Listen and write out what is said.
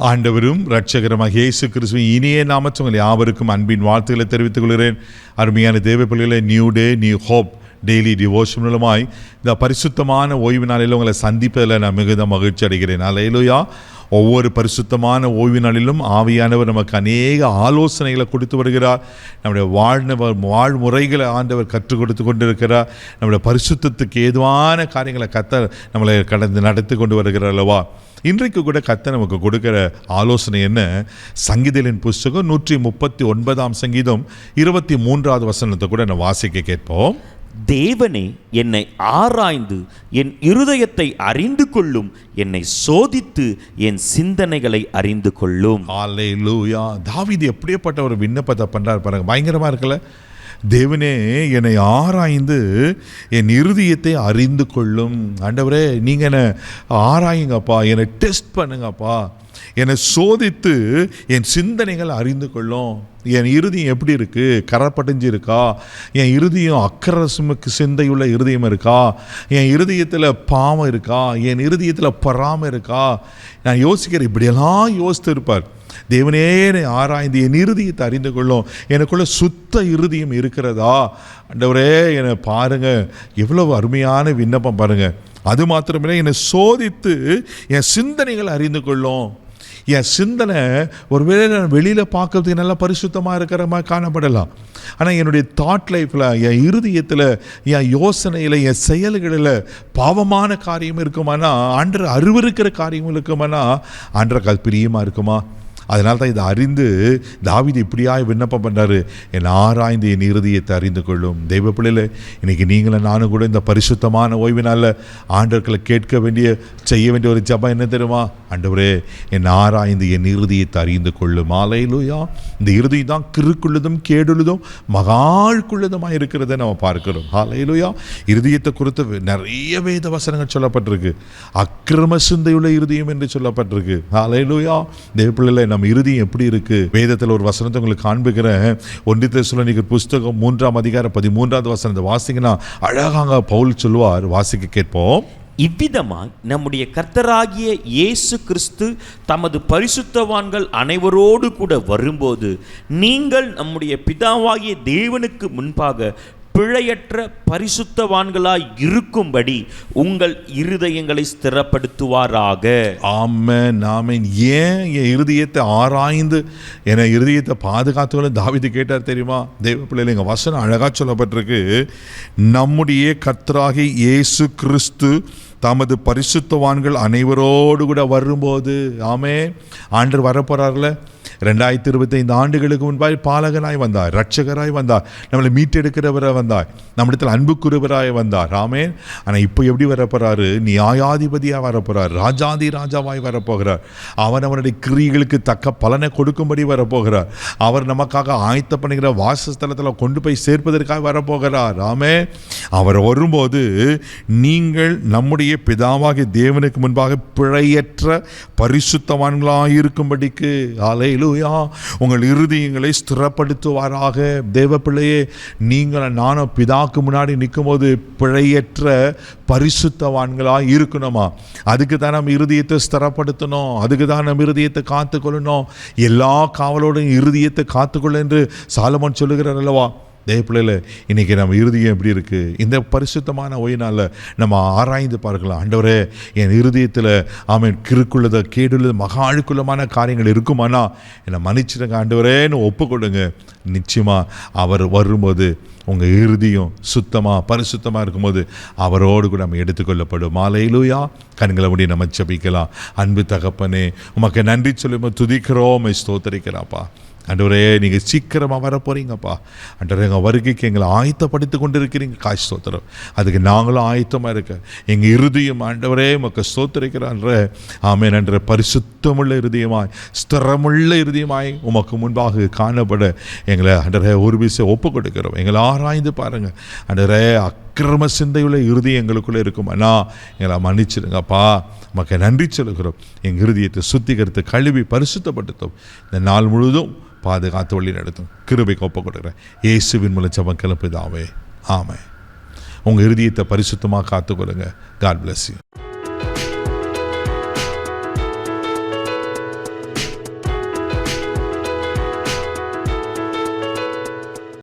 ஆண்டவரும் இரட்சகருமாகிய இயேசு கிறிஸ்துவின் இனிய நாமத்தில் உங்கள் யாவருக்கும் அன்பின் வாழ்த்துக்களை தெரிவித்துக் கொள்கிறேன். அருமையான தேவ பிள்ளைகளை, new day new hope daily devotion மூலமாய் இந்த பரிசுத்தமான ஓய்வு நாளில் உங்களை சந்திப்பதில் நான் மிகுந்த மகிழ்ச்சி அடைகிறேன். அல்லேலூயா. ஒவ்வொரு பரிசுத்தமான ஓய்வு நாளிலும் ஆவியானவர் நமக்கு அநேக ஆலோசனைகளை கொடுத்து வருகிறார். நம்முடைய வாழ்முறைகளை ஆண்டவர் கற்றுக் கொடுத்து கொண்டிருக்கிறார். நம்முடைய பரிசுத்தத்துக்கு ஏதுவான காரியங்களை கர்த்தர் நம்மளை கடந்து நடத்தி கொண்டு வருகிறார் அல்லவா. இன்றைக்கு கூட கர்த்தர் நமக்கு கொடுக்கிற ஆலோசனை என்ன? சங்கீதங்களின் புஸ்தகம் 139 சங்கீதம் 23வது வசனத்தை கூட நான் வாசிக்க கேட்போம். தேவனே, என்னை ஆராய்ந்து என் இருதயத்தை அறிந்து கொள்ளும், என்னை சோதித்து என் சிந்தனைகளை அறிந்து கொள்ளும். அல்லேலூயா. தாவீது எப்படிப்பட்ட ஒரு விண்ணப்பத்தை பண்றார் பாருங்க, பயங்கரமா இருக்குல்ல. தேவனே, என்னை ஆராய்ந்து என் இருதயத்தை அறிந்து கொள்ளும். ஆண்டவரே, நீங்கள் என்னை ஆராயுங்கப்பா, என்னை டெஸ்ட் பண்ணுங்கப்பா, என்னை சோதித்து என் சிந்தனைகள் அறிந்து கொள்ளும். என் இருதயம் எப்படி இருக்குது? கரப்படைஞ்சு இருக்கா? என் இருதயம் அக்கரசுமுக்கு சிந்தையுள்ள இருதயம் இருக்கா? என் இருதயத்தில் பாவம் இருக்கா? என் இருதயத்தில் பொறாமை இருக்கா? நான் யோசிக்கிறேன். இப்படியெல்லாம் யோசித்து இருப்பார். தேவனே, ஆராய்ந்து என் இருதயத்தை அறிந்து கொள்ளும். எனக்குள்ள சுத்த இருதயம் இருக்கிறதா? ஆண்டவரே, என்னை பாருங்க. எவ்வளவு அருமையான விண்ணப்பம் பாருங்க. அது மாத்திரமில்லை, என்னை சோதித்து என் சிந்தனைகள் அறிந்து கொள்ளும். என் சிந்தனை ஒருவேளை நான் வெளியில் பார்க்கறதுக்கு நல்லா பரிசுத்தமாக இருக்கிற மாதிரி காணப்படலாம். ஆனால் என்னுடைய தாட் லைஃப்பில், என் இருதயத்தில், என் யோசனையில், என் செயல்களில் பாவமான காரியம் இருக்குமானா, ஆண்டர் அருவருக்கிற காரியம் இருக்குமானா, ஆண்டருக்கு அது பிரியமாக இருக்குமா? அதனால தான் இதை அறிந்து தாவீது இப்படியாய் விண்ணப்பம் பண்ணாரு. என் ஆராய்ந்து என் இருதயத்தை அறிந்து கொள்ளும். தெய்வ பிள்ளையில, இன்னைக்கு நீங்களும் நானும் கூட இந்த பரிசுத்தமான ஓய்வினால் ஆண்டவர்களை கேட்க வேண்டிய, செய்ய வேண்டிய ஒரு ஜபம் என்ன தெரியுமா? ஆண்டவரே, என் ஆராய்ந்து என் இருதயத்தை அறிந்து கொள்ளும். அல்லேலூயா. இந்த இருதயம் தான் கிறுக்குள்ளதும் கேடுள்ளதும் மகாழ்க்குள்ளதுமாக இருக்கிறத நம்ம பார்க்கிறோம். அல்லேலூயா. இருதயத்தை குறித்து நிறைய வேத வசனங்கள் சொல்லப்பட்டிருக்கு. அக்கிரம சிந்தையுள்ள இருதயம் என்று சொல்லப்பட்டிருக்கு. அல்லேலூயா. தெய்வ பிள்ளையில, நம்ம இருதயம் எப்படி இருக்கு? வேதத்தில் ஒரு வசனத்தை உங்களுக்கு காண்பிக்கிறேன். 1 தெசலோனிக்கர் புஸ்தகம் 3ஆம் அதிகாரம் 13வது வசனத்தை வாசிங்கன்னா அழகாக பவுல் சொல்லுவார். வாசிக்க கேட்போம். இவ்விதமாய் நம்முடைய கர்த்தராகிய இயேசு கிறிஸ்து தமது பரிசுத்தவான்கள் அனைவரோடு கூட வரும்போது, நீங்கள் நம்முடைய பிதாவாகிய தேவனுக்கு முன்பாக பிழையற்ற பரிசுத்தவான்களாய் இருக்கும்படி உங்கள் இருதயங்களை ஸ்திரப்படுத்துவாராக. ஆமென், ஆமென். ஏன் என் இருதயத்தை ஆராய்ந்து என் இருதயத்தை பாதுகாத்துக்கொள்ள தாவீது கேட்டார் தெரியுமா? தெய்வ பிள்ளைகள், எங்கள் வசனம் அழகாக சொல்லப்பட்டிருக்கு. நம்முடைய கர்த்தராகிய இயேசு கிறிஸ்து தமது பரிசுத்தவான்கள் அனைவரோடு கூட வரும்போது, ஆமென். ஆண்டவர் வரப்போறார்ல. 2025 ஆண்டுகளுக்கு முன்பாக பாலகனாய் வந்தார், இரட்சகராய் வந்தார், நம்மளை மீட்டெடுக்கிறவராக வந்தார், நம்மிடத்தில் அன்புக்குரியவராய் வந்தார். ஆமென். ஆனால் இப்போ எப்படி வரப்போறாரு? நியாயாதிபதியாக வரப்போறார், ராஜாதி ராஜாவாய் வரப்போகிறார். அவர் அவருடைய கிரியைகளுக்கு தக்க பலனை கொடுக்கும்படி வரப்போகிறார். அவர் நமக்காக ஆயத்த பண்ணுகிற வாசஸ்தலத்தில் கொண்டு போய் சேர்ப்பதற்காக வரப்போகிறார். ஆமென். அவர் வரும்போது, நீங்கள் நம்முடைய பிதாவாகிய தேவனுக்கு முன்பாக பிழையற்ற பரிசுத்தவான்களாக இருக்கும்படிக்கு, அல்லேலூயா, உங்கள் இருதயங்களை ஸ்திரப்படுத்துவாராக. தேவ பிள்ளையே, நீங்கள் நானும் பிதாக்கு முன்னாடி நிற்கும் போது பிழையற்ற பரிசுத்தவான்களாக இருக்கணுமா? அதுக்கு தான் நம்ம இருதயத்தை ஸ்திரப்படுத்தணும். அதுக்கு தான் நம்ம இருதயத்தை காத்துக்கொள்ளணும். எல்லா காவலோடும் இருதயத்தை காத்துக்கொள்ள என்று சாலமோன் சொல்லுகிறார் அல்லவா. தேவ பிள்ளையில், இன்றைக்கி நம்ம இருதயம் எப்படி இருக்குது? இந்த பரிசுத்தமான ஓய்வினால் நம்ம ஆராய்ந்து பார்க்கலாம். ஆண்டவரே, என் இருதயத்தில் ஆமென் கிறுக்குள்ளது, கேடுள்ளது, மகாழுக்குள்ளமான காரியங்கள் இருக்குமானா என்னை மன்னிச்சிடுங்க ஆண்டவரேன்னு ஒப்புக்கொடுங்க. நிச்சயமாக அவர் வரும்போது உங்கள் இருதயம் சுத்தமாக பரிசுத்தமாக இருக்கும்போது அவரோடு கூட நம்ம எடுத்துக்கொள்ளப்படும். அல்லேலூயா. கண்களை மூடி நம்ம ஜெபிக்கலாம். அன்பு தகப்பனே, உமக்கு நன்றி சொல்லி துதிக்கிறோம், ஸ்தோத்தரிக்கிறாப்பா. ஆண்டவரே, நீங்கள் சீக்கிரமாக வர போகிறீங்கப்பா. ஆண்டவரே, எங்கள் வருகைக்கு எங்களை ஆயத்தப்படுத்தி கொண்டு இருக்கிறீங்க. காய் ஸ்தோத்திரம். அதுக்கு நாங்களும் ஆயத்தமாக இருக்க எங்கள் இருதயம் ஆண்டவரே உமக்கு ஸ்தோத்திரிக்கிறான்ற ஆமென் என்ற பரிசுத்தமுள்ள இருதயமாய், ஸ்திரமுள்ள இருதயமாய் உமக்கு முன்பாக காணப்பட எங்களை ஆண்டவரே ஒரு விஷயம் ஒப்பு கொடுக்கிறோம். எங்களை ஆராய்ந்து பாருங்கள் ஆண்டவரே. அக்கிரம சிந்தையுள்ள இருதயம் எங்களுக்குள்ளே இருக்குமாண்ணா எங்களை மன்னிச்சிடுங்கப்பா. மக்கள் நன்றி சொல்லுகிறோம். எங்கள் இருதயத்தை சுத்திகரித்து கழுவி பரிசுத்தப்படுத்தும். இந்த நாள் முழுதும் பாதுகாத்து வழி நடத்தும். கிருபைக்கு ஒப்பு கொடுக்குறேன் இயேசுவின் மூலம் ஜெபம் பிதாவே, ஆமென். உங்கள் இருதயத்தை பரிசுத்தமாக காத்துக்கொள்ளுங்க. God bless you.